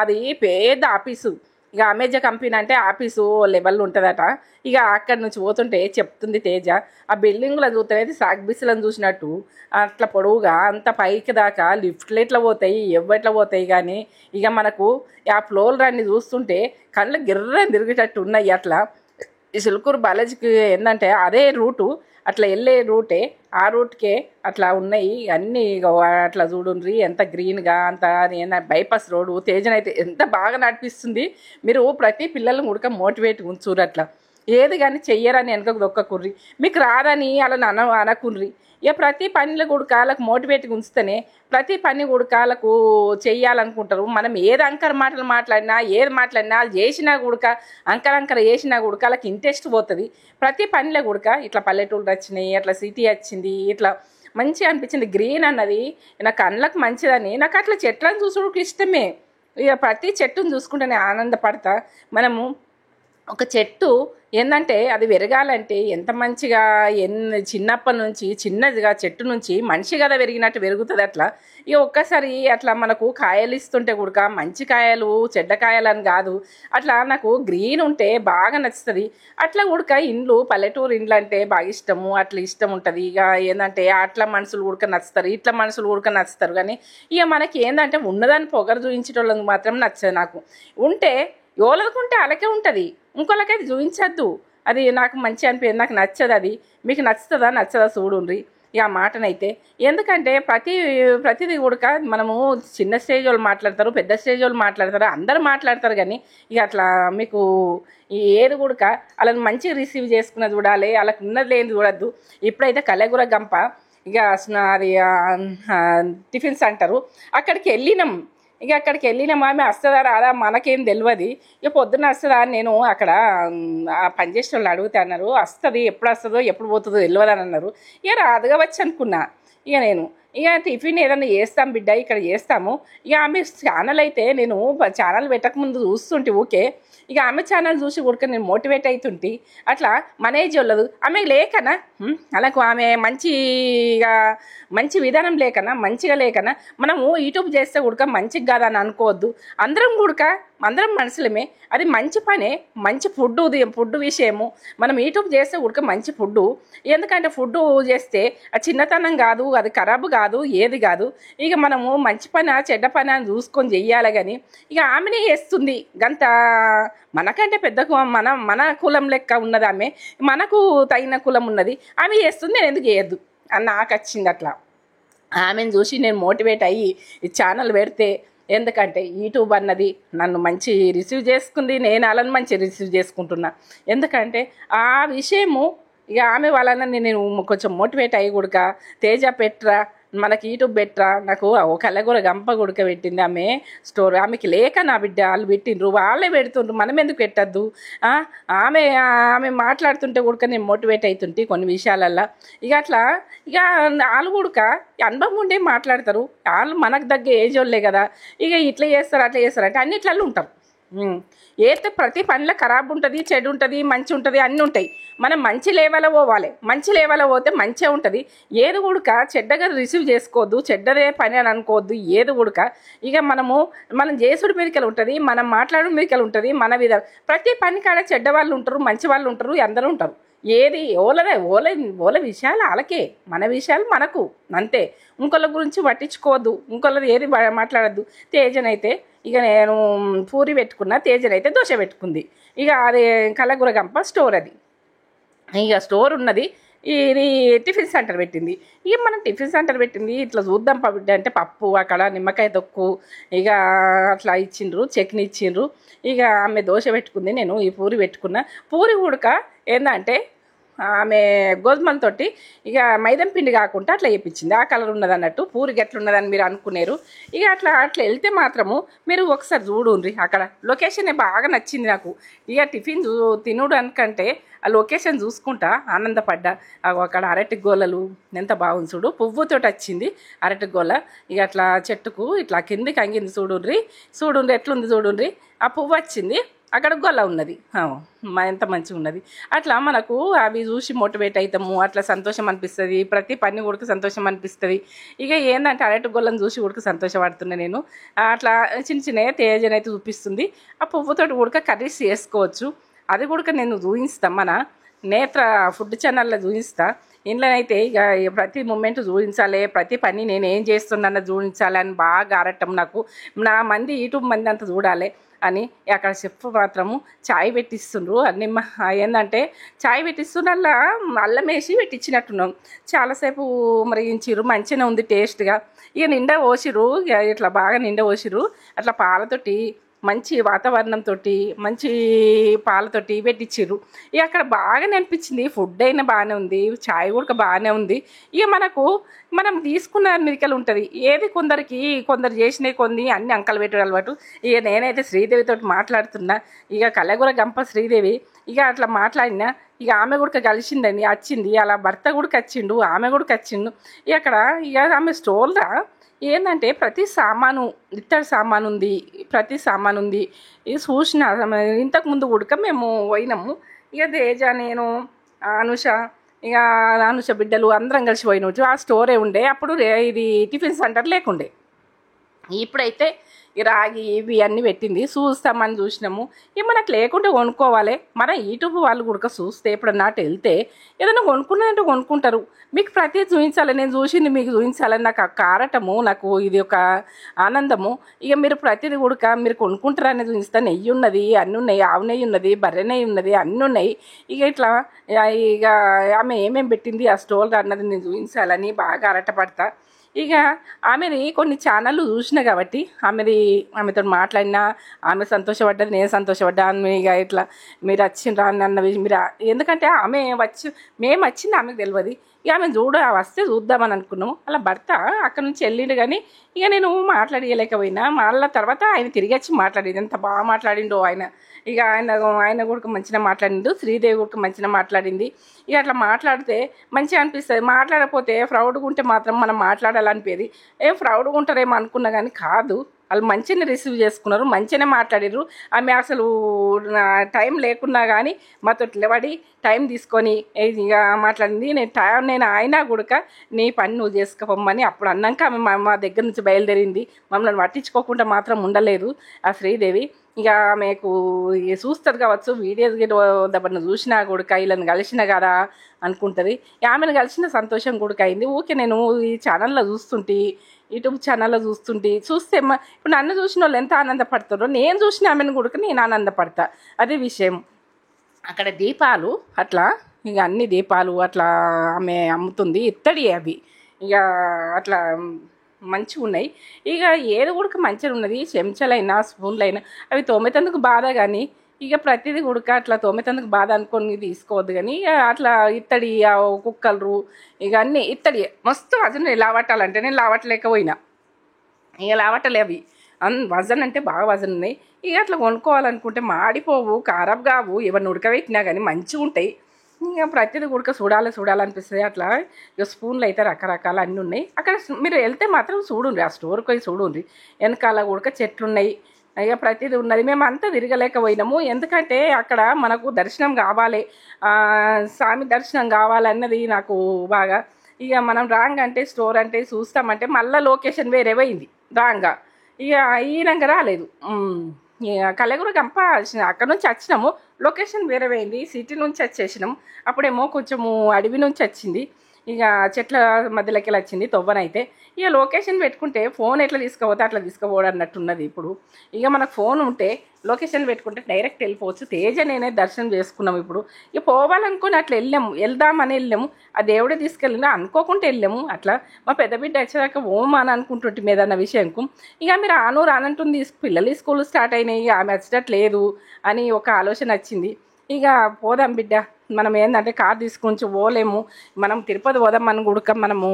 అది పెద్ద ఆఫీసు. ఇక అమెజా కంపెనీ అంటే ఆఫీసు లెవెల్ ఉంటుందట. ఇక అక్కడి నుంచి పోతుంటే చెప్తుంది తేజ, ఆ బిల్డింగ్లో చూస్తే సాగ్బిస్లను చూసినట్టు అట్లా పొడవుగా అంత పైకి దాకా లిఫ్ట్లు ఎట్లా పోతాయి, ఎట్లా పోతాయి. కానీ ఇక మనకు ఆ ఫ్లోర్ అన్ని చూస్తుంటే కళ్ళు గిర్రని తిరిగేటట్టు ఉన్నాయి. అట్లా ఈ చిలుకూరు బాలాజీకి ఏంటంటే అదే రూటు, అట్లా వెళ్ళే రూటే, ఆ రూట్కే అట్లా ఉన్నాయి అన్నీ. అట్లా చూడుండ్రి ఎంత గ్రీన్గా అంత బైపాస్ రోడ్డు. తేజనైతే ఎంత బాగా నడిపిస్తుంది. మీరు ప్రతి పిల్లలను కూడా మోటివేట్ ఉంచురు. అట్లా ఏది కానీ చెయ్యరని వెనకకు దొక్కకుర్రి, మీకు రాదని అలా అనకుర్రి. ఇక ప్రతి పనిలో కూడా వాళ్ళకు మోటివేట్గా ఉంచితేనే ప్రతి పని కూడా వాళ్ళకు చెయ్యాలనుకుంటారు. మనం ఏది అంకర మాటలు మాట్లాడినా ఏది మాట్లాడినా వాళ్ళు చేసినా కూడా అంకర చేసినా కూడా వాళ్ళకి ఇంట్రెస్ట్ పోతుంది. ప్రతి పనిలో కూడా ఇట్లా పల్లెటూళ్ళు వచ్చినాయి, అట్లా సిటీ వచ్చింది, ఇట్లా మంచిగా అనిపించింది. గ్రీన్ అన్నది నా కళ్ళకు మంచిదని నాకు అట్లా చెట్లను చూసుకు ఇష్టమే. ఇక ప్రతి చెట్టును చూసుకుంటేనే ఆనందపడతా. మనము ఒక చెట్టు ఏంటంటే అది పెరగాలంటే ఎంత మంచిగా చిన్నప్పటి నుంచి చిన్నదిగా చెట్టు నుంచి మనిషి కదా పెరిగినట్టు పెరుగుతుంది. అట్లా ఇక ఒక్కసారి అట్లా మనకు కాయలు ఇస్తుంటే కూడా మంచి కాయలు చెడ్డ కాయలు అని కాదు, అట్లా నాకు గ్రీన్ ఉంటే బాగా నచ్చుతుంది. అట్లా కూడా ఇండ్లు పల్లెటూరు ఇండ్లు అంటే బాగా ఇష్టము, అట్లా ఇష్టం ఉంటుంది. ఇక ఏంటంటే అట్లా మనుషులు కూడా నచ్చుతారు, ఇట్లా మనుషులు కూడా నచ్చుతారు. కానీ ఇక మనకి ఏంటంటే ఉన్నదాన్ని పొగరు చూపించేటోళ్ళకి మాత్రం నచ్చదు. నాకు ఉంటే ఎవరికుంటే అలాగే ఉంటుంది, ఇంకోళ్ళకైతే చూపించద్దు. అది నాకు మంచి అనిపించింది, నాకు నచ్చదు. అది మీకు నచ్చుతుందా నచ్చదా చూడుండ్రి ఇక ఆ మాటనైతే. ఎందుకంటే ప్రతిదీ కూడా మనము చిన్న స్టేజ్ వాళ్ళు మాట్లాడతారు, పెద్ద స్టేజ్ వాళ్ళు మాట్లాడతారు, అందరూ మాట్లాడతారు. కానీ ఇక అట్లా మీకు ఏది కూడా వాళ్ళని మంచిగా రిసీవ్ చేసుకున్న చూడాలి, వాళ్ళకి ఉన్నది లేని చూడద్దు. ఇప్పుడైతే కలెగుర గంప ఇక అది టిఫిన్స్ అంటారు, అక్కడికి వెళ్ళినాం. ఇక అక్కడికి వెళ్ళినాం, ఆమె వస్తుందా రాదా మనకేం తెలియదు. ఇక పొద్దున్న వస్తుందా అని నేను అక్కడ పనిచేసే వాళ్ళు అడుగుతా అన్నారు. వస్తుంది, ఎప్పుడు వస్తుందో ఎప్పుడు పోతుందో తెలియదు అని అన్నారు. ఇక రాదుగా వచ్చి అనుకున్నా. ఇక నేను ఇక టిఫిన్ ఏదైనా చేస్తాం బిడ్డ, ఇక్కడ చేస్తాము. ఇక ఆమె ఛానల్ అయితే నేను ఛానల్ పెట్టకముందు చూస్తుంటే ఓకే, ఇక ఆమె ఛానల్ చూసి కూడా నేను మోటివేట్ అవుతుంటే అట్లా మన ఏజ్ వాళ్ళదు ఆమె లేకనా, అలాకు ఆమె మంచి విధానం లేకనా, మంచిగా లేకనా మనము యూట్యూబ్ చేస్తే కూడా మంచిగా కాదని అనుకోవద్దు. అందరం మనుషులమే, అది మంచి పనే, మంచి ఫుడ్ విషయము. మనం యూట్యూబ్ చేస్తే కూడా మంచి ఫుడ్డు. ఎందుకంటే ఫుడ్డు చేస్తే అది చిన్నతనం కాదు, అది ఖరాబు కాదు, ఏది కాదు. ఇక మనము మంచి పని చెడ్డ పని అని చూసుకొని చెయ్యాలి. కానీ ఇక ఆమెనే చేస్తుంది గంత, మనకంటే పెద్ద మన కులం లెక్క ఉన్నది ఆమె, మనకు తగిన కులం ఉన్నది, ఆమె చేస్తుంది, నేను ఎందుకు చేయొద్దు అని నాకు వచ్చింది. అట్లా ఆమెను చూసి నేను మోటివేట్ అయ్యి ఈ ఛానల్ పెడితే, ఎందుకంటే యూట్యూబ్ అన్నది నన్ను మంచి రిసీవ్ చేసుకుంది, నేను వాళ్ళని మంచి రిసీవ్ చేసుకుంటున్నా. ఎందుకంటే ఆ విషయము ఇక ఆమె వాళ్ళని నేను కొంచెం మోటివేట్ అయ్యి కూడా తేజ పెట్రా మనకి యూట్యూబ్ పెట్టరా, నాకు ఒక కళ్ళగూర గంప గుడక పెట్టింది ఆమె స్టోర్. ఆమెకి లేక నా బిడ్డ వాళ్ళు పెట్టిండ్రు, వాళ్ళే పెడుతుండ్రు, మనం ఎందుకు పెట్టద్దు. ఆమె మాట్లాడుతుంటే కూడా నేను మోటివేట్ అవుతుంటే కొన్ని విషయాలల్లో. ఇక అట్లా ఇక వాళ్ళు కూడా అనుభవం ఉండే మాట్లాడతారు. వాళ్ళు మనకు తగ్గ ఏజ్ వాళ్ళే కదా, ఇక ఇట్లా చేస్తారు అట్లా చేస్తారు అంటే అన్నిట్లలో ఉంటారు. ఏతే ప్రతి పనిలో ఖరాబ్ ఉంటుంది, చెడు ఉంటుంది, మంచి ఉంటుంది, అన్నీ ఉంటాయి. మనం మంచి లేవలో పోవాలి, మంచి లేవలో పోతే మంచిగా ఉంటుంది. ఏది కూడా చెడ్డగా రిసీవ్ చేసుకోవద్దు, చెడ్డదే పని అని అనుకోవద్దు. ఏది కూడా ఇక మనం చేసుడి మీదకెళ్ళి ఉంటుంది, మనం మాట్లాడడం మీదకెళ్ళి ఉంటుంది. మన విధానం ప్రతి పని కాడ చెడ్డ వాళ్ళు ఉంటారు, మంచి వాళ్ళు ఉంటారు, అందరూ ఉంటారు. ఏది ఓల విషయాలు వాళ్ళకే, మన విషయాలు మనకు అంతే. ఇంకొకళ్ళ గురించి పట్టించుకోవద్దు, ఇంకొకళ్ళది ఏది మాట్లాడద్దు. తేజనైతే ఇక నేను పూరి పెట్టుకున్నా, తేజనైతే దోశ పెట్టుకుంది. ఇక అది కలగూర గంప స్టోర్, అది ఇక స్టోర్ ఉన్నది. ఇది టిఫిన్ సెంటర్ పెట్టింది. ఇక మనం టిఫిన్ సెంటర్ పెట్టింది ఇట్లా చూద్దాం బిడ్డ అంటే పప్పు, అక్కడ నిమ్మకాయ తొక్కు, ఇక అట్లా ఇచ్చిండ్రు, చట్నీ ఇచ్చిండ్రు. ఇక ఆమె దోశ పెట్టుకుంది, నేను ఈ పూరి పెట్టుకున్నా. పూరి ఉడక ఏంటంటే ఆమె గోధుమలతోటి ఇక మైదం పిండి కాకుండా అట్లా వేయించింది. ఆ కలర్ ఉన్నది అన్నట్టు, పూరి గట్లున్నదని మీరు అనుకునేరు. ఇక అట్లా వెళ్తే మాత్రము మీరు ఒకసారి చూడుండ్రి. అక్కడ లొకేషన్ బాగా నచ్చింది నాకు. ఇక టిఫిన్ తినుడు అనుకంటే ఆ లొకేషన్ చూసుకుంటా ఆనందపడ్డా. అక్కడ అరటి గోళలు ఎంత బాగుంది చూడు, పువ్వుతోటి వచ్చింది అరటి గోళ. ఇక అట్లా చెట్టుకు ఇట్లా కిందికి అంగింది చూడుండ్రి ఎట్లుంది చూడుండ్రి. ఆ పువ్వు వచ్చింది, అక్కడ గొల్ల ఉన్నది. ఎంత మంచిగా ఉన్నది. అట్లా మనకు అవి చూసి మోటివేట్ అవుతాము, అట్లా సంతోషం అనిపిస్తుంది. ప్రతి పని కూడా సంతోషం అనిపిస్తుంది. ఇక ఏంటంటే అరటి గొల్లని చూసి కూడా సంతోషపడుతున్నా నేను. అట్లా చిన్న చిన్న తేజనైతే చూపిస్తుంది. ఆ పువ్వుతోటి కూడా కర్రీస్ చేసుకోవచ్చు. అది కూడా నేను చూపిస్తాను, మన నేత్ర ఫుడ్ ఛానల్లో చూపిస్తా. ఇంట్లోనైతే ఇక ప్రతి మూమెంట్ చూపించాలి, ప్రతి పని నేను ఏం చేస్తున్నానో చూపించాలి అని బాగా ఆరటం నాకు. నా మంది యూట్యూబ్ మంది అంతా చూడాలి అని. అక్కడ చెఫ్ మాత్రము చాయ్ పెట్టిస్తుండ్రు. అన్ని ఏంటంటే చాయ్ పెట్టిస్తున్నల్లా అల్లం వేసి పెట్టించినట్టున్నాం. చాలాసేపు మరిగించిర్రు, మంచిగానే ఉంది టేస్ట్గా. ఇక నిండా పోసిర్రు, ఇట్లా బాగా నిండా పోసిర్రు. అట్లా పాలతోటి మంచి వాతావరణంతో మంచి పాలతోటి పెట్టించిర్రు. ఇక అక్కడ బాగానే అనిపించింది. ఫుడ్ అయినా బాగానే ఉంది, చాయ్ కూడా బాగానే ఉంది. ఇక మనం తీసుకున్న మిరికలు ఉంటుంది. ఏది కొందరు చేసినవి కొన్ని అన్ని అంకలు పెట్టడం అలవాటు. ఇక నేనైతే శ్రీదేవితో మాట్లాడుతున్నా. ఇక కళ్ళగూర గంప శ్రీదేవి. ఇక అట్లా మాట్లాడినా. ఇక ఆమె కూడా కలిసిందని వచ్చింది, అలా భర్త కూడా వచ్చిండు, ఆమె కూడా వచ్చిండు. ఇక అక్కడ ఇక ఆమె స్టోర్లో ఏంటంటే ప్రతి సామాను, ఇత్తడి సామాను ఉంది, ప్రతి సామాను ఉంది. ఇది చూసిన ఇంతకుముందు కూడా మేము పోయినాము. ఇక తేజ, నేను, ఇక అనుష బిడ్డలు అందరం కలిసి పోయినవచ్చు. ఆ స్టోరే ఉండే అప్పుడు. ఇది టిఫిన్ సెంటర్ లేకుండే. ఇప్పుడైతే ఈ రాగి ఇవి అన్నీ పెట్టింది. చూస్తామని చూసినాము. ఇక మనకు లేకుంటే కొనుక్కోవాలి. మన యూట్యూబ్ వాళ్ళు కూడా చూస్తే ఎప్పుడన్నా అటు వెళ్తే ఏదైనా కొనుక్కున్నట్టు కొనుక్కుంటారు. మీకు ప్రతి చూపించాలి, నేను చూసింది మీకు చూపించాలని నాకు కారటము, నాకు ఇది ఒక ఆనందము. ఇక మీరు ప్రతిది కూడా మీరు కొనుక్కుంటారని చూపిస్తా. నెయ్యి ఉన్నది, అన్నీ ఉన్నాయి, ఆవు నెయ్యి ఉన్నది, బర్రె నెయ్యి ఉన్నది, అన్నీ ఉన్నాయి. ఇక ఇట్లా ఇక ఆమె ఏమేమి పెట్టింది ఆ స్టోర్ అన్నది నేను చూపించాలని బాగా అరటపడతా. ఇక ఆమెది కొన్ని ఛానళ్ళు చూసిన కాబట్టి ఆమెతో మాట్లాడినా, ఆమె సంతోషపడ్డది, నేను సంతోషపడ్డా. ఇక ఇట్లా మీరు వచ్చిండ్రా అన్నవి మీరు, ఎందుకంటే మేము వచ్చింది ఆమెకు తెలియదు. ఇక ఆమె వస్తే చూద్దామని అనుకున్నాము. అలా భర్త అక్కడ నుంచి వెళ్ళిండు. కానీ ఇక నేను మాట్లాడలేకపోయినా. మళ్ళీ తర్వాత ఆయన తిరిగి వచ్చి మాట్లాడేది. ఎంత బాగా మాట్లాడిండో ఆయన. ఇక ఆయన కూడా మంచిగా మాట్లాడిండు, శ్రీదేవి కూడా మంచిగా మాట్లాడింది. ఇక అట్లా మాట్లాడితే మంచిగా అనిపిస్తుంది. మాట్లాడకపోతే ఫ్రౌడ్గా ఉంటే మాత్రం మనం మాట్లాడాలనిపేది. ఫ్రౌడ్గా ఉంటారేమో అనుకున్నా కానీ కాదు, వాళ్ళు మంచిగానే రిసీవ్ చేసుకున్నారు, మంచిగానే మాట్లాడారు. ఆమె అసలు టైం లేకున్నా కానీ మాతో నిలబడి టైం తీసుకొని ఇక మాట్లాడింది. నేను అయినా కూడా నీ పని నువ్వు చేసుకోమని అప్పుడు అన్నాక ఆమె మా దగ్గర నుంచి బయలుదేరింది. మమ్మల్ని పట్టించుకోకుండా మాత్రం ఉండలేదు ఆ శ్రీదేవి. ఇక ఆమెకు చూస్తుంది కావచ్చు, వీడియోస్ దబ్బను చూసినా కూడా వీళ్ళని కలిసిన కదా అనుకుంటుంది. ఆమెను కలిసిన సంతోషం కూడా అయింది. ఊకే నేను ఈ ఛానల్లో యూట్యూబ్ ఛానల్లో చూస్తే ఇప్పుడు నన్ను చూసిన వాళ్ళు ఎంత ఆనందపడతారో, నేను చూసిన ఆమెను కూడా నేను ఆనందపడతా. అదే విషయం. అక్కడ దీపాలు అట్లా, ఇక అన్ని దీపాలు అట్లా ఆమె అమ్ముతుంది. ఇత్తడి అవి ఇక అట్లా మంచిగా ఉన్నాయి. ఇక ఏది కూడా మంచిగా ఉన్నది. చెంచాలైనా స్పూన్లైనా అవి తోమేతందుకు బాధ. కానీ ఇక ప్రతిదీ కూడా అట్లా తోమేతందుకు బాధ అనుకొని తీసుకోవద్దు. కానీ ఇక అట్లా ఇత్తడి కుక్కలు ఇక అన్నీ ఇత్తడి మస్తు వజన్. లావట్టాలంటే నేను లావట్లేకపోయినా. ఇక లావట్టలే అవి వజన్ అంటే బాగా వజన్ ఉన్నాయి. ఇక అట్లా కొనుక్కోవాలనుకుంటే మాడిపోవు, ఖరాబ్ కావు, ఎవరిని ఉడకబెట్టినా కానీ మంచిగా ఉంటాయి. ఇక ప్రతిదీ కూడా చూడాలనిపిస్తుంది. అట్లా ఇక స్పూన్లు అయితే రకరకాల అన్నీ ఉన్నాయి. అక్కడ మీరు వెళ్తే మాత్రం చూడండి, ఆ స్టోర్కి పోయి చూడండి. వెనకాల కూడా చెట్లు ఉన్నాయి. ఇక ప్రతిదీ ఉన్నది. మేము అంతా తిరగలేకపోయినాము. ఎందుకంటే అక్కడ మనకు దర్శనం కావాలి, స్వామి దర్శనం కావాలన్నది నాకు బాగా. ఇక మనం రాంగ్ అంటే స్టోర్ అంటే చూస్తామంటే మళ్ళీ లొకేషన్ వేరే పోయింది రాంగా. ఇక ఈయనంగా రాలేదు. కళ్ళగూర గంప అక్కడ నుంచి వచ్చినాము, లొకేషన్ వేరే పోయింది. సిటీ నుంచి వచ్చేసినాం. అప్పుడేమో కొంచెము అడవి నుంచి వచ్చింది. ఇక చెట్ల మధ్యలోకి వచ్చింది తొవ్వనైతే. ఇక లొకేషన్ పెట్టుకుంటే ఫోన్ ఎట్లా తీసుకుపోతే అట్లా తీసుకుపోవడం అన్నట్టున్నది. ఇప్పుడు ఇక మనకు ఫోన్ ఉంటే లొకేషన్ పెట్టుకుంటే డైరెక్ట్ వెళ్ళిపోవచ్చు. తేజ నేనే దర్శనం చేసుకున్నాము. ఇప్పుడు ఇక పోవాలనుకుని అట్లా వెళ్దామని వెళ్ళాము. ఆ దేవుడే తీసుకెళ్ళినా అనుకోకుండా వెళ్ళాము. అట్లా మా పెద్ద బిడ్డ వచ్చేదాకా అని అనుకుంటుంటే మీదన్న విషయంకు ఇక మీరు రానంటుంది. పిల్లలు స్కూల్ స్టార్ట్ అయినాయి, ఆమె వచ్చేటట్లేదు అని ఒక ఆలోచన వచ్చింది. ఇక పోదాం బిడ్డ. మనం ఏంటంటే కార్ తీసుకొని పోలేము. మనం తిరుపతి పోదామని కూడా మనము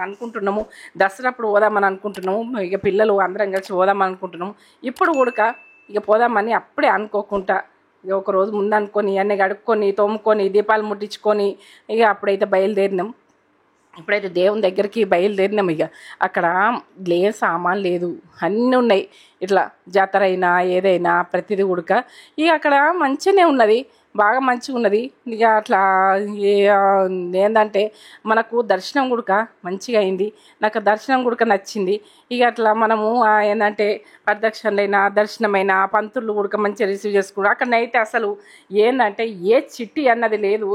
అనుకుంటున్నాము. దసరాప్పుడు పోదామని అనుకుంటున్నాము. ఇక పిల్లలు అందరం కలిసి పోదామని అనుకుంటున్నాము. ఇప్పుడు కూడా ఇక పోదామని అప్పుడే అనుకోకుండా ఇక ఒకరోజు ముందు అనుకొని అన్నీ కడుక్కొని తోముకొని దీపాలు ముట్టించుకొని ఇక అప్పుడైతే బయలుదేరినాం. ఇప్పుడైతే దేవుని దగ్గరికి బయలుదేరినాం. ఇక అక్కడ సామాన్ లేదు, అన్నీ ఉన్నాయి. ఇట్లా జాతర అయినా ఏదైనా ప్రతిదీ ఉడక ఇక అక్కడ మంచిగానే ఉన్నది, బాగా మంచిగా ఉన్నది. ఇక అట్లా ఏంటంటే మనకు దర్శనం కూడా మంచిగా అయింది. నాకు దర్శనం కూడా నచ్చింది. ఇక అట్లా మనము ఏంటంటే ప్రదక్షిణలైనా దర్శనమైనా పంతులు కూడా మంచిగా రిసీవ్ చేసుకున్నాడు. అక్కడనైతే అసలు ఏంటంటే ఏ చిట్టి అన్నది లేదు.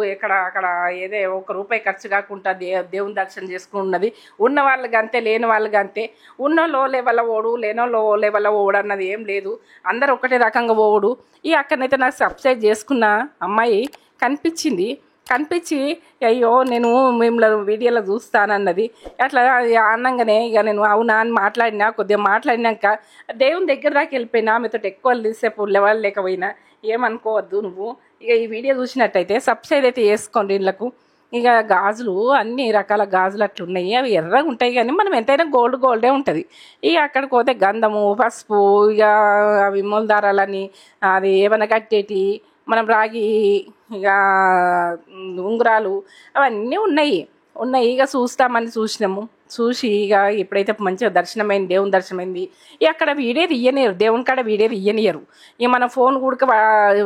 అక్కడ ఏదో ₹1 ఖర్చు కాకుండా దేవుని దర్శనం చేసుకున్నది. ఉన్న వాళ్ళకి అంతే, లేని వాళ్ళకి అంతే. ఉన్నోళ్ళు లెవెల్ ఓడు, లేనోళ్ళు లెవెల్ ఓడు అన్నది ఏం లేదు. అందరూ ఒకటే రకంగా పోవుడు. ఈ అక్కడనైతే నాకు సబ్స్క్రైబ్ చేసుకున్న అమ్మాయి కనిపించి అయ్యో నేను మిమ్మల్ని వీడియోలో చూస్తానన్నది. అట్లా అన్నంగానే ఇక నేను అవునా అని కొద్దిగా మాట్లాడినాక దేవుని దగ్గర దాకా వెళ్ళిపోయినా. ఆమెతో ఎక్కువ సేపు లెవెల్ లేకపోయినా ఏమనుకోవద్దు నువ్వు. ఇక ఈ వీడియో చూసినట్టయితే సబ్స్క్రైబ్ అయితే చేసుకోండి. ఇళ్ళకు ఇక గాజులు అన్ని రకాల గాజులు అట్లున్నాయి. అవి ఎర్రగా ఉంటాయి కానీ మనం ఎంతైనా గోల్డే ఉంటుంది. ఇక అక్కడికి పోతే గంధము, పసుపు, ఇక అవి మూలదారాలని అది ఏమైనా కట్టేటి, మనం రాగి ఇక ఉంగరాలు అవన్నీ ఉన్నాయి. ఇక చూసినాము. చూసి ఇక ఎప్పుడైతే మంచిగా దర్శనమైంది, దేవుని దర్శనమైంది. ఇక అక్కడ వీడియో తీయనియరు, దేవుని కాడ వీడియో తీయనియరు. ఇక మన ఫోన్ కూడా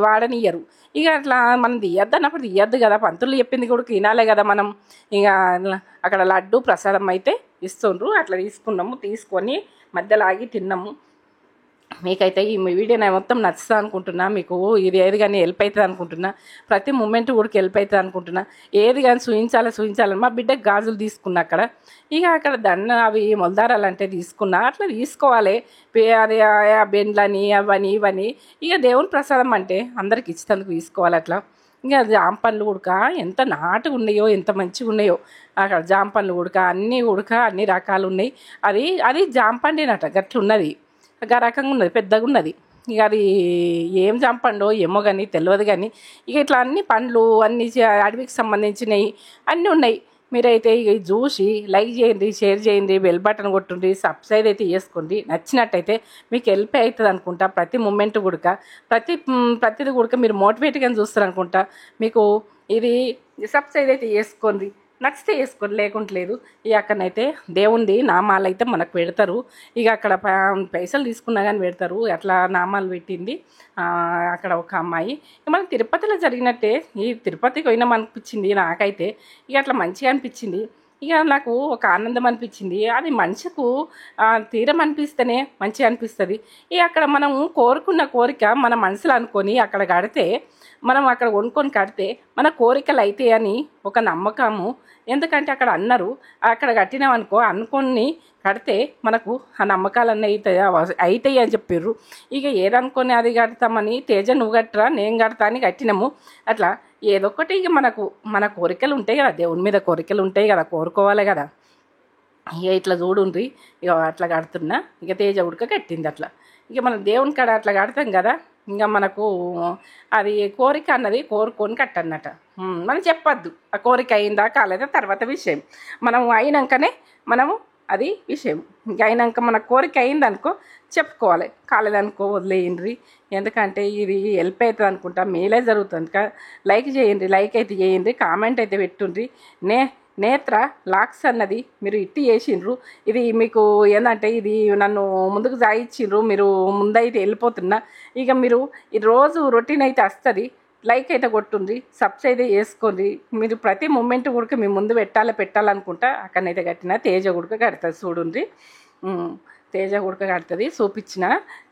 వాడనియరు. ఇక అట్లా మనం తీయద్దు అన్నప్పుడు తీయద్దు కదా, పంతులు చెప్పింది కూడా వినాలే కదా మనం. ఇక అక్కడ లడ్డు ప్రసాదం అయితే ఇస్తుండ్రు. అట్లా తీసుకొని మధ్యలో ఆగి తిన్నాము. మీకైతే ఈ వీడియో నేను మొత్తం నచ్చుతా అనుకుంటున్నా. మీకు ఇది ఏది కానీ హెల్ప్ అవుతుంది అనుకుంటున్నా. ప్రతి మూమెంట్ కూడా హెల్ప్ అవుతుంది అనుకుంటున్నా. ఏది కానీ చూపించాలని మా బిడ్డకు గాజులు తీసుకున్నా అక్కడ. ఇక అక్కడ అవి మొలదారాలు అంటే తీసుకున్నా. అట్లా తీసుకోవాలి. అది బెండ్లని అవని ఇవని ఇక దేవుని ప్రసాదం అంటే అందరికి ఇచ్చేందుకు తీసుకోవాలి. అట్లా ఇంకా జాంపండ్లు కూడా ఎంత నాటుగా ఉన్నాయో, ఎంత మంచిగా ఉన్నాయో. అక్కడ జాంపండ్లు అన్ని రకాలు ఉన్నాయి. అది జాంపండేనట, గట్లున్నది. రకంగా ఉన్నది, పెద్దగా ఉన్నది. ఇక అది ఏం జాంపండో ఏమో కానీ తెలియదు. కానీ ఇక ఇట్లా అన్ని పండ్లు అన్ని అడవికి సంబంధించినవి అన్నీ ఉన్నాయి. మీరైతే ఇక చూసి లైక్ చేయండి, షేర్ చేయండి, బెల్ బటన్ కొట్టుండి, సబ్స్క్రైబ్ అయితే చేసుకోండి. నచ్చినట్టయితే మీకు హెల్ప్ అవుతుంది అనుకుంటా. ప్రతి మూమెంట్ కూడా ప్రతిది కూడా మీరు మోటివేట్గా చూస్తారు అనుకుంటా. మీకు ఇది సబ్స్క్రైబ్ అయితే చేసుకోండి. నచ్చితే వేసుకోండి, లేకుంటే లేదు. ఇక అక్కడనైతే దేవుంది నామాలు అయితే మనకు పెడతారు. ఇక అక్కడ పైసలు తీసుకున్నా కానీ పెడతారు. అట్లా నామాలు పెట్టింది అక్కడ ఒక అమ్మాయి. మనకి తిరుపతిలో జరిగినట్టే ఈ తిరుపతికి పోయినామనిపించింది నాకైతే. ఇక అట్లా మంచిగా అనిపించింది. ఇక నాకు ఒక ఆనందం అనిపించింది. అది మనిషికు తీరం అనిపిస్తేనే మంచిగా అనిపిస్తుంది. ఇక అక్కడ మనం కోరుకున్న కోరిక మన మనసులో అనుకొని అక్కడ కడితే, మనం అక్కడ కొనుక్కొని కడితే మన కోరికలు అవుతాయి అని ఒక నమ్మకము. ఎందుకంటే అక్కడ అన్నారు, అక్కడ కట్టినామనుకో అనుకొని కడితే మనకు ఆ నమ్మకాలన్నీ అవుతాయి అని చెప్పారు. ఇక ఏదనుకొని అది కడతామని తేజ నువ్వు కట్టరా నేను కడతా అని కట్టినాము. అట్లా ఏదొక్కటి ఇక మన కోరికలు ఉంటాయి కదా, దేవుని మీద కోరికలు ఉంటాయి కదా, కోరుకోవాలి కదా. ఇక ఇట్లా చూడుండ్రి. ఇక అట్లా కడుతున్నా. ఇక తేజ ఉడక కట్టింది అట్లా. ఇక మనం దేవుని కాడ అట్లా కడతాం కదా, ఇంకా మనకు అది కోరిక అన్నది కోరుకొని కట్టన్నట. మనం చెప్పద్దు ఆ కోరిక అయిందా కాలేదా తర్వాత విషయం. మనం అయినాకనే అది విషయం. ఇంకా అయినాక మన కోరిక అయిందనుకో చెప్పుకోవాలి, కాలేదనుకో వదిలేయండి. ఎందుకంటే ఇది హెల్ప్ అవుతుంది అనుకుంటా, మేలే జరుగుతుంది. లైక్ చేయండి, లైక్ అయితే చేయండి, కామెంట్ అయితే పెట్టుండ్రి. నేత్ర లాక్స్ అన్నది మీరు ఇట్టి చేసిండ్రు. ఇది మీకు ఏంటంటే ఇది నన్ను ముందుకు సాగించిండ్రు. మీరు ముందైతే వెళ్ళిపోతున్నా. ఇక మీరు ఈ రోజు రొటీన్ అయితే వస్తుంది. లైక్ అయితే కొట్టుండ్రి, సబ్స్క్రైబ్ అయితే చేసుకోండి. మీరు ప్రతి మూమెంట్ కూడా మీ ముందు పెట్టాలనుకుంటా. అక్కడనైతే కట్టిన తేజ గుడక కడుతుంది చూడుండ్రి. తేజ గుడక కడుతుంది చూపించిన.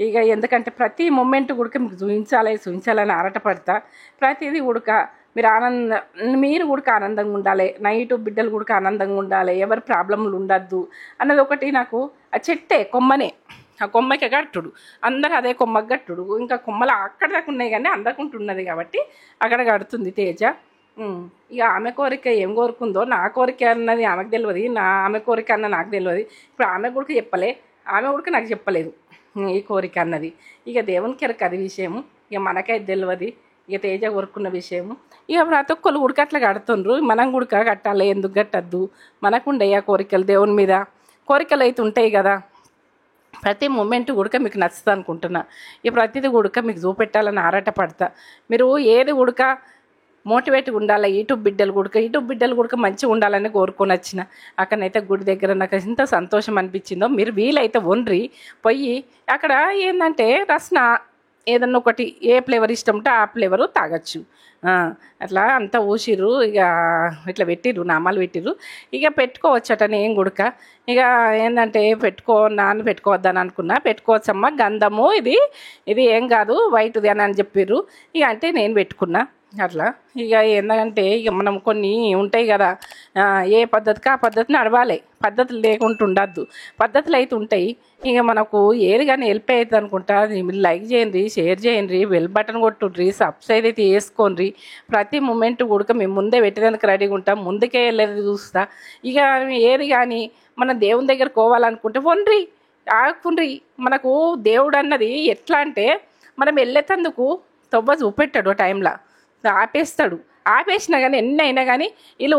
ఇక ఎందుకంటే ప్రతి మూమెంట్ కూడా మీకు చూపించాలని ఆరాటపడతా. ప్రతిదీ ఉడక మీరు కూడా ఆనందంగా ఉండాలి, నైటు బిడ్డలు కూడా ఆనందంగా ఉండాలి, ఎవరి ప్రాబ్లంలు ఉండద్దు అన్నది ఒకటి. నాకు ఆ చెట్టే కొమ్మనే, ఆ కొమ్మకి కట్టుడు, అందరూ అదే కొమ్మకి కట్టుడు. ఇంకా కొమ్మలు అక్కడ దాకా ఉన్నాయి కానీ అందకుంటున్నది కాబట్టి అక్కడ కడుతుంది తేజ. ఇక ఆమె కోరిక ఏం కోరుకుందో నా కోరిక అన్నది ఆమెకు తెలియదు, ఆమె కోరిక అన్న నాకు తెలియదు. ఇప్పుడు ఆమె కూడా చెప్పలే, ఆమె కూడా నాకు చెప్పలేదు ఈ కోరిక అన్నది. ఇక దేవునికి ఎరక అది విషయము. ఇక మనకైతే తెలియదు. ఇక తేజ కోరుకున్న విషయము. ఇక ప్రతి ఒక్కరు గుడికి అట్లా కడుతుండ్రు, మనం గుడిక కట్టాలి, ఎందుకు కట్టద్దు? మనకు ఉండేయా కోరికలు దేవుని మీద? కోరికలు అయితే ఉంటాయి కదా. ప్రతి మూమెంట్ గుడక మీకు నచ్చుతుంది అనుకుంటున్నా. ఇక ప్రతిదీ గుడక మీకు చూపెట్టాలని ఆరాటపడతా. మీరు ఏది గుడక మోటివేట్గా ఉండాలి. యూట్యూబ్ బిడ్డలు గుడక మంచిగా ఉండాలని కోరుకొని వచ్చిన. అక్కడనైతే గుడి దగ్గర నాకు ఎంత సంతోషం అనిపించిందో. మీరు వీలైతే వండ్రి పోయి అక్కడ ఏంటంటే రసన ఏదన్నా ఒకటి ఏ ఫ్లేవర్ ఇష్టం ఉంటే ఆ ఫ్లేవరు తాగొచ్చు. అట్లా అంతా ఊసిర్రు, ఇక ఇట్లా పెట్టిర్రు, నామాలు పెట్టిర్రు. ఇక పెట్టుకోవచ్చట నేను గుడక. ఇక ఏంటంటే నాన్న పెట్టుకోవద్దని అనుకున్నా. పెట్టుకోవచ్చమ్మా, గంధము ఇది ఏం కాదు, వైట్ది అని చెప్పిర్రు. ఇక అంటే నేను పెట్టుకున్నా అట్లా. ఇక ఏంటంటే ఇక మనం కొన్ని ఉంటాయి కదా, ఏ పద్ధతికి ఆ పద్ధతి నడవాలి, పద్ధతులు లేకుండా ఉండద్దు. పద్ధతులు అయితే ఉంటాయి. ఇక మనకు ఏది కానీ హెల్ప్ అవుతుంది అనుకుంటా. మీరు లైక్ చేయండి, షేర్ చేయండి, బెల్ బటన్ కొట్టుండ్రి, సబ్స్క్రైబ్ అయితే వేసుకోండి. ప్రతి మూమెంట్ కూడా మేము ముందే పెట్టడానికి రెడీగా ఉంటాం, ముందుకే వెళ్ళేది చూస్తా. ఇక ఏది కానీ మన దేవుని దగ్గర పోవాలనుకుంటే వండ్రి ఆకుండ్రి. మనకు దేవుడు అన్నది ఎట్లా అంటే మనం వెళ్ళేటందుకు తొవ్వ చూపెట్టాడు, టైంలో ఆపేస్తాడు. ఆపేసినా కానీ ఎన్ని అయినా కానీ వీళ్ళు